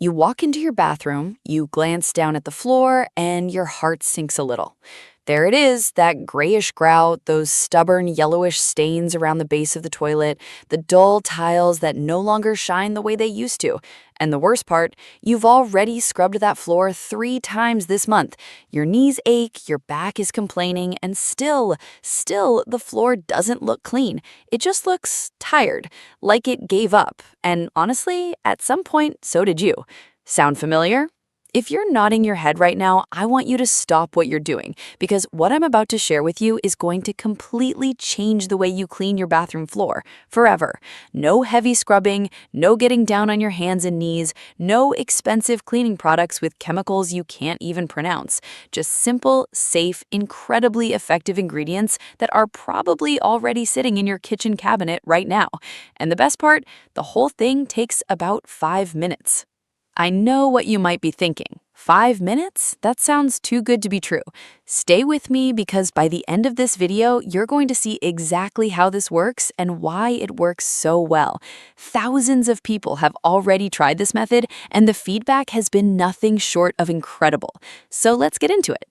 You walk into your bathroom, you glance down at the floor, and your heart sinks a little. There it is, that grayish grout, those stubborn yellowish stains around the base of the toilet, the dull tiles that no longer shine the way they used to. And the worst part, you've already scrubbed that floor 3 times this month. Your knees ache, your back is complaining, and still, the floor doesn't look clean. It just looks tired, like it gave up. And honestly, at some point, so did you. Sound familiar? If you're nodding your head right now, I want you to stop what you're doing, because what I'm about to share with you is going to completely change the way you clean your bathroom floor, forever. No heavy scrubbing, no getting down on your hands and knees, no expensive cleaning products with chemicals you can't even pronounce. Just simple, safe, incredibly effective ingredients that are probably already sitting in your kitchen cabinet right now. And the best part, the whole thing takes about 5 minutes. I know what you might be thinking. 5 minutes? That sounds too good to be true. Stay with me because by the end of this video, you're going to see exactly how this works and why it works so well. Thousands of people have already tried this method, and the feedback has been nothing short of incredible. So let's get into it.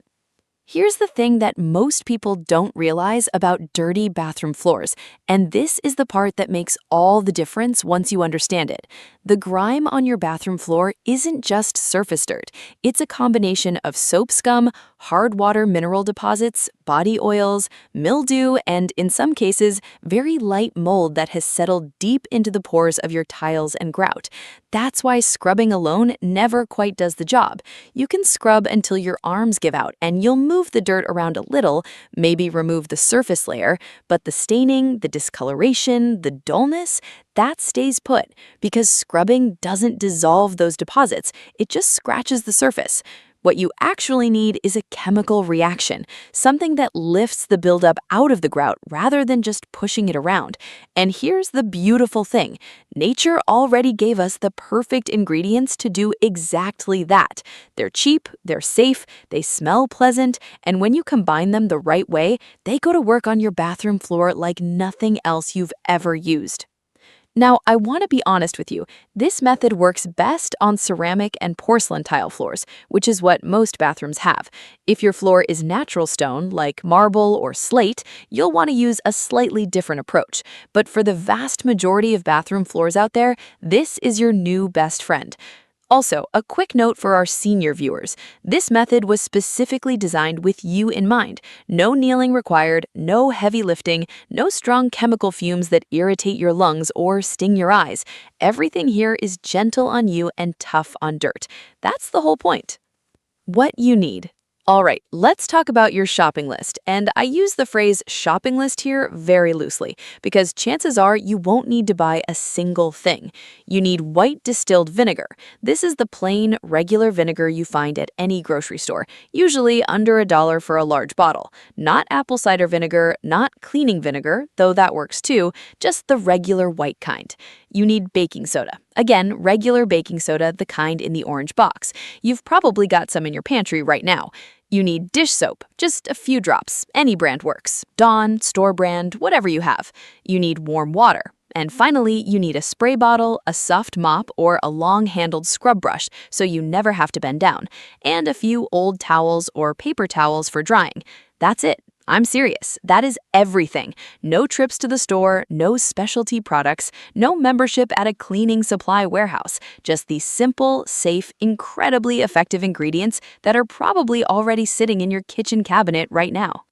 Here's the thing that most people don't realize about dirty bathroom floors, and this is the part that makes all the difference once you understand it. The grime on your bathroom floor isn't just surface dirt. It's a combination of soap scum, hard water mineral deposits, body oils, mildew, and in some cases, very light mold that has settled deep into the pores of your tiles and grout. That's why scrubbing alone never quite does the job. You can scrub until your arms give out and you'll move the dirt around a little, maybe remove the surface layer, but the staining, the discoloration, the dullness, that stays put because scrubbing doesn't dissolve those deposits, it just scratches the surface. What you actually need is a chemical reaction, something that lifts the buildup out of the grout rather than just pushing it around. And here's the beautiful thing. Nature already gave us the perfect ingredients to do exactly that. They're cheap, they're safe, they smell pleasant, and when you combine them the right way, they go to work on your bathroom floor like nothing else you've ever used. Now, I want to be honest with you. This method works best on ceramic and porcelain tile floors, which is what most bathrooms have. If your floor is natural stone, like marble or slate, you'll want to use a slightly different approach. But for the vast majority of bathroom floors out there, this is your new best friend. Also, a quick note for our senior viewers. This method was specifically designed with you in mind. No kneeling required, no heavy lifting, no strong chemical fumes that irritate your lungs or sting your eyes. Everything here is gentle on you and tough on dirt. That's the whole point. What you need. All right, let's talk about your shopping list. And I use the phrase shopping list here very loosely because chances are you won't need to buy a single thing. You need white distilled vinegar. This is the plain, regular vinegar you find at any grocery store, usually under $1 for a large bottle. Not apple cider vinegar, not cleaning vinegar, though that works too, just the regular white kind. You need baking soda. Again, regular baking soda, the kind in the orange box. You've probably got some in your pantry right now. You need dish soap, just a few drops. Any brand works. Dawn, store brand, whatever you have. You need warm water. And finally, you need a spray bottle, a soft mop, or a long-handled scrub brush so you never have to bend down. And a few old towels or paper towels for drying. That's it. I'm serious. That is everything. No trips to the store, no specialty products, no membership at a cleaning supply warehouse. Just these simple, safe, incredibly effective ingredients that are probably already sitting in your kitchen cabinet right now.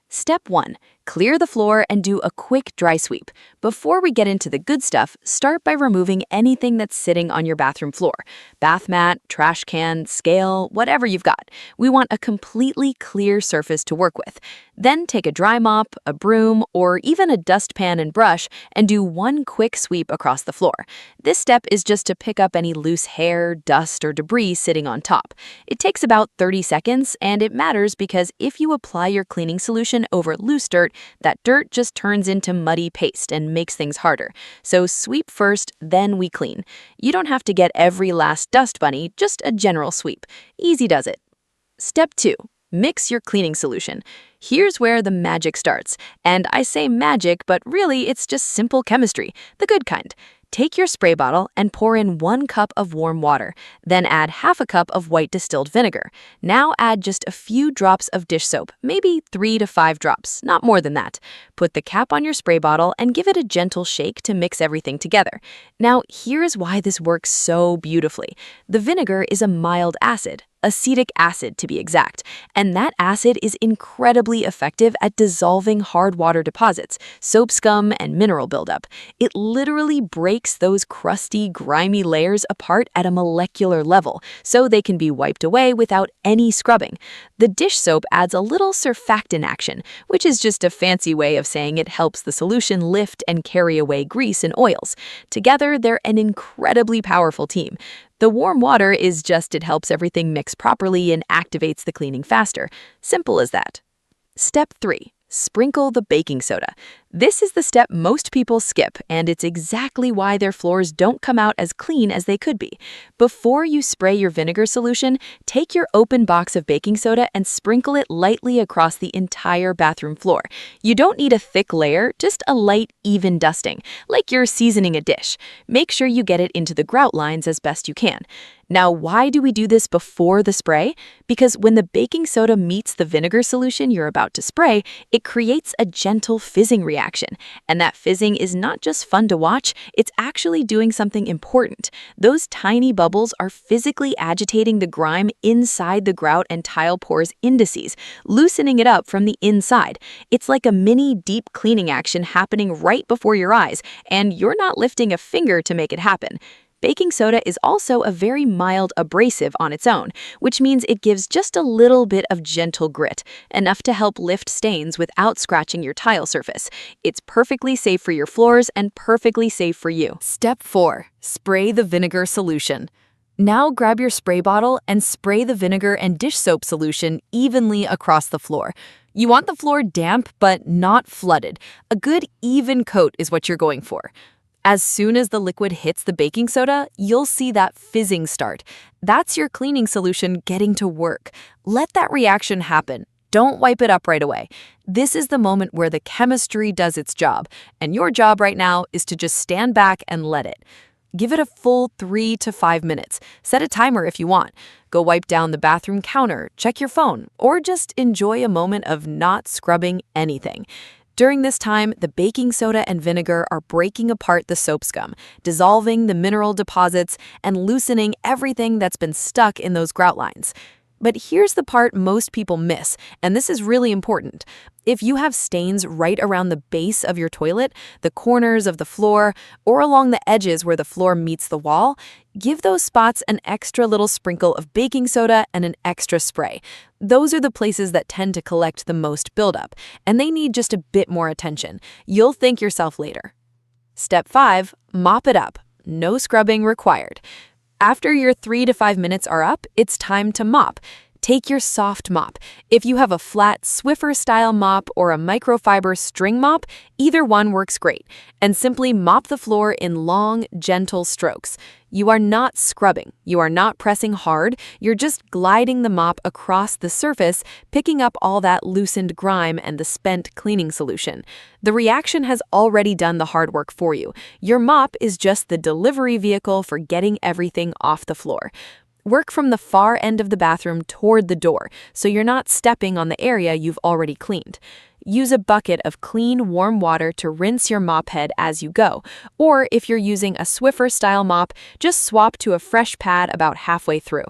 Step 1. Clear the floor and do a quick dry sweep. Before we get into the good stuff, start by removing anything that's sitting on your bathroom floor. Bath mat, trash can, scale, whatever you've got. We want a completely clear surface to work with. Then take a dry mop, a broom, or even a dustpan and brush and do one quick sweep across the floor. This step is just to pick up any loose hair, dust, or debris sitting on top. It takes about 30 seconds, and it matters because if you apply your cleaning solution over loose dirt, that dirt just turns into muddy paste and makes things harder. So sweep first, then we clean. You don't have to get every last dust bunny, just a general sweep. Easy does it. Step 2. Mix your cleaning solution. Here's where the magic starts. And I say magic, but really it's just simple chemistry, the good kind. Take your spray bottle and pour in 1 cup of warm water, then add half a cup of white distilled vinegar. Now add just a few drops of dish soap, maybe 3 to 5 drops, not more than that. Put the cap on your spray bottle and give it a gentle shake to mix everything together. Now, here's why this works so beautifully. The vinegar is a mild acid, acetic acid to be exact, and that acid is incredibly effective at dissolving hard water deposits, soap scum, and mineral buildup. It literally breaks those crusty, grimy layers apart at a molecular level, so they can be wiped away without any scrubbing. The dish soap adds a little surfactant action, which is just a fancy way of saying it helps the solution lift and carry away grease and oils. Together, they're an incredibly powerful team. The warm water is just it helps everything mix properly and activates the cleaning faster. Simple as that. Step 3. Sprinkle the baking soda. This is the step most people skip, and it's exactly why their floors don't come out as clean as they could be. Before you spray your vinegar solution, take your open box of baking soda and sprinkle it lightly across the entire bathroom floor. You don't need a thick layer, just a light, even dusting, like you're seasoning a dish. Make sure you get it into the grout lines as best you can. Now, why do we do this before the spray? Because when the baking soda meets the vinegar solution you're about to spray, it creates a gentle fizzing reaction. And that fizzing is not just fun to watch, it's actually doing something important. Those tiny bubbles are physically agitating the grime inside the grout and tile pores indices, loosening it up from the inside. It's like a mini deep cleaning action happening right before your eyes, and you're not lifting a finger to make it happen. Baking soda is also a very mild abrasive on its own, which means it gives just a little bit of gentle grit, enough to help lift stains without scratching your tile surface. It's perfectly safe for your floors and perfectly safe for you. Step 4. Spray the vinegar solution. Now grab your spray bottle and spray the vinegar and dish soap solution evenly across the floor. You want the floor damp but not flooded. A good even coat is what you're going for. As soon as the liquid hits the baking soda, you'll see that fizzing start. That's your cleaning solution getting to work. Let that reaction happen. Don't wipe it up right away. This is the moment where the chemistry does its job, and your job right now is to just stand back and let it. Give it a full 3 to 5 minutes. Set a timer if you want. Go wipe down the bathroom counter, check your phone, or just enjoy a moment of not scrubbing anything. During this time, the baking soda and vinegar are breaking apart the soap scum, dissolving the mineral deposits, and loosening everything that's been stuck in those grout lines. But here's the part most people miss, and this is really important. If you have stains right around the base of your toilet, the corners of the floor, or along the edges where the floor meets the wall, give those spots an extra little sprinkle of baking soda and an extra spray. Those are the places that tend to collect the most buildup, and they need just a bit more attention. You'll thank yourself later. Step 5. Mop it up. No scrubbing required. After your 3 to 5 minutes are up, it's time to mop. Take your soft mop. If you have a flat Swiffer-style mop or a microfiber string mop, either one works great, and simply mop the floor in long, gentle strokes. You are not scrubbing. You are not pressing hard. You're just gliding the mop across the surface, picking up all that loosened grime and the spent cleaning solution. The reaction has already done the hard work for you. Your mop is just the delivery vehicle for getting everything off the floor. Work from the far end of the bathroom toward the door, so you're not stepping on the area you've already cleaned. Use a bucket of clean, warm water to rinse your mop head as you go, or if you're using a Swiffer-style mop, just swap to a fresh pad about halfway through.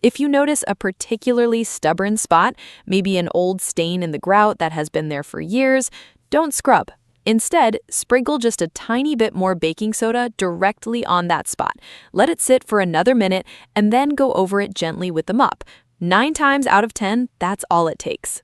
If you notice a particularly stubborn spot, maybe an old stain in the grout that has been there for years, don't scrub. Instead, sprinkle just a tiny bit more baking soda directly on that spot. Let it sit for another minute and then go over it gently with the mop. 9 times out of 10, that's all it takes.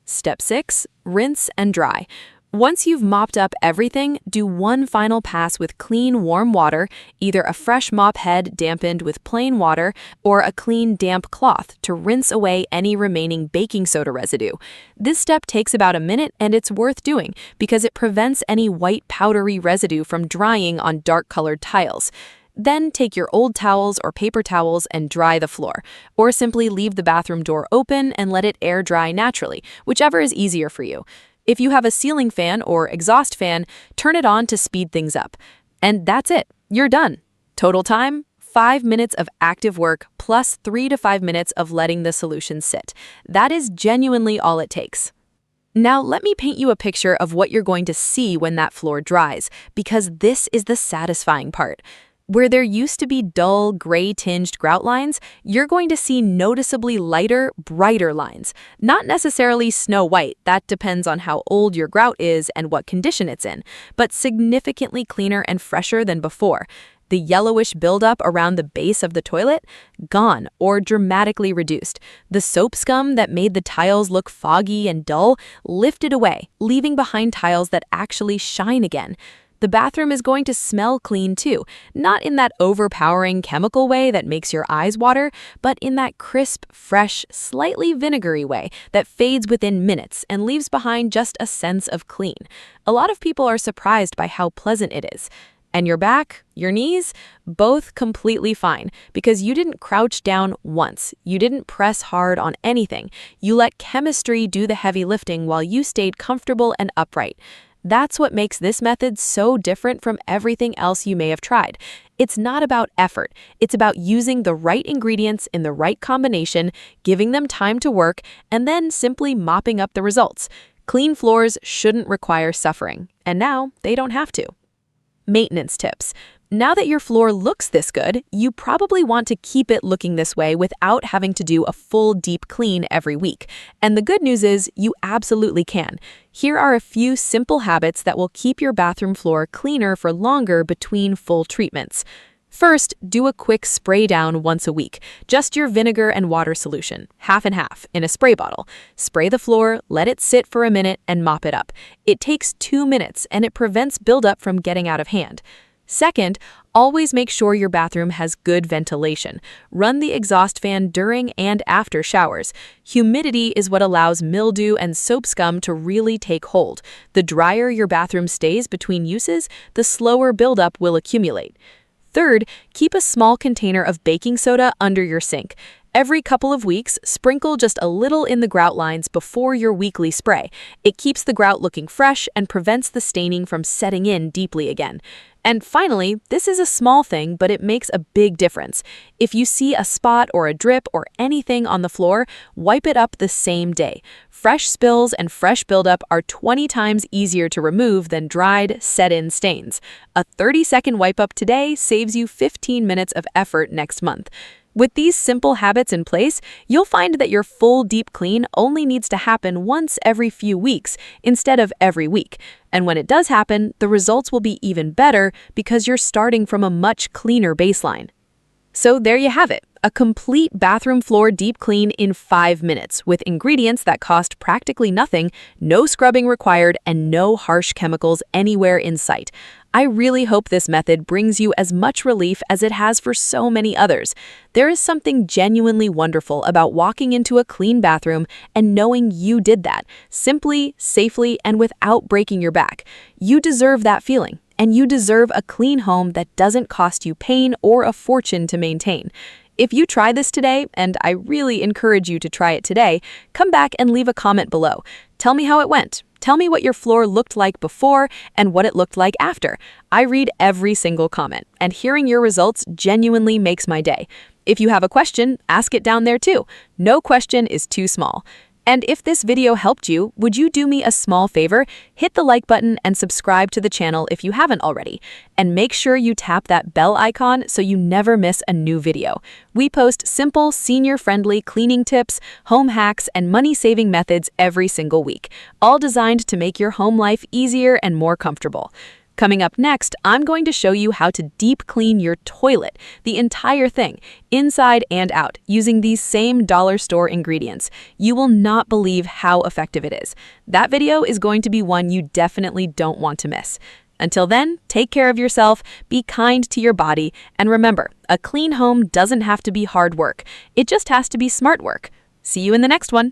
Step 6. Rinse and dry. Once you've mopped up everything, do one final pass with clean, warm water, either a fresh mop head dampened with plain water or a clean, damp cloth to rinse away any remaining baking soda residue. This step takes about a minute, and it's worth doing because it prevents any white, powdery residue from drying on dark-colored tiles. Then take your old towels or paper towels and dry the floor, or simply leave the bathroom door open and let it air dry naturally, whichever is easier for you. If you have a ceiling fan or exhaust fan, turn it on to speed things up. And that's it. You're done. Total time, 5 minutes of active work plus 3 to 5 minutes of letting the solution sit. That is genuinely all it takes. Now, let me paint you a picture of what you're going to see when that floor dries, because this is the satisfying part. Where there used to be dull, gray-tinged grout lines, you're going to see noticeably lighter, brighter lines. Not necessarily snow white, that depends on how old your grout is and what condition it's in, but significantly cleaner and fresher than before. The yellowish buildup around the base of the toilet? Gone or dramatically reduced. The soap scum that made the tiles look foggy and dull lifted away, leaving behind tiles that actually shine again. The bathroom is going to smell clean too, not in that overpowering chemical way that makes your eyes water, but in that crisp, fresh, slightly vinegary way that fades within minutes and leaves behind just a sense of clean. A lot of people are surprised by how pleasant it is. And your back, your knees, both completely fine because you didn't crouch down once. You didn't press hard on anything. You let chemistry do the heavy lifting while you stayed comfortable and upright. That's what makes this method so different from everything else you may have tried. It's not about effort. It's about using the right ingredients in the right combination, giving them time to work, and then simply mopping up the results. Clean floors shouldn't require suffering, and now they don't have to. Maintenance tips. Now that your floor looks this good, you probably want to keep it looking this way without having to do a full deep clean every week. And the good news is you absolutely can. Here are a few simple habits that will keep your bathroom floor cleaner for longer between full treatments. First, do a quick spray down once a week. Just your vinegar and water solution, half and half, in a spray bottle. Spray the floor, let it sit for a minute, and mop it up. It takes 2 minutes, and it prevents buildup from getting out of hand. Second, always make sure your bathroom has good ventilation. Run the exhaust fan during and after showers. Humidity is what allows mildew and soap scum to really take hold. The drier your bathroom stays between uses, the slower buildup will accumulate. Third, keep a small container of baking soda under your sink. Every couple of weeks, sprinkle just a little in the grout lines before your weekly spray. It keeps the grout looking fresh and prevents the staining from setting in deeply again. And finally, this is a small thing, but it makes a big difference. If you see a spot or a drip or anything on the floor, wipe it up the same day. Fresh spills and fresh buildup are 20 times easier to remove than dried, set-in stains. A 30-second wipe up today saves you 15 minutes of effort next month. With these simple habits in place, you'll find that your full deep clean only needs to happen once every few weeks instead of every week. And when it does happen, the results will be even better because you're starting from a much cleaner baseline. So there you have it, a complete bathroom floor deep clean in 5 minutes with ingredients that cost practically nothing, no scrubbing required, and no harsh chemicals anywhere in sight. I really hope this method brings you as much relief as it has for so many others. There is something genuinely wonderful about walking into a clean bathroom and knowing you did that, simply, safely, and without breaking your back. You deserve that feeling, and you deserve a clean home that doesn't cost you pain or a fortune to maintain. If you try this today, and I really encourage you to try it today, come back and leave a comment below. Tell me how it went. Tell me what your floor looked like before and what it looked like after. I read every single comment, and hearing your results genuinely makes my day. If you have a question, ask it down there too. No question is too small. And if this video helped you, would you do me a small favor? Hit the like button and subscribe to the channel if you haven't already. And make sure you tap that bell icon so you never miss a new video. We post simple, senior-friendly cleaning tips, home hacks, and money-saving methods every single week, all designed to make your home life easier and more comfortable. Coming up next, I'm going to show you how to deep clean your toilet, the entire thing, inside and out, using these same dollar store ingredients. You will not believe how effective it is. That video is going to be one you definitely don't want to miss. Until then, take care of yourself, be kind to your body, and remember, a clean home doesn't have to be hard work. It just has to be smart work. See you in the next one.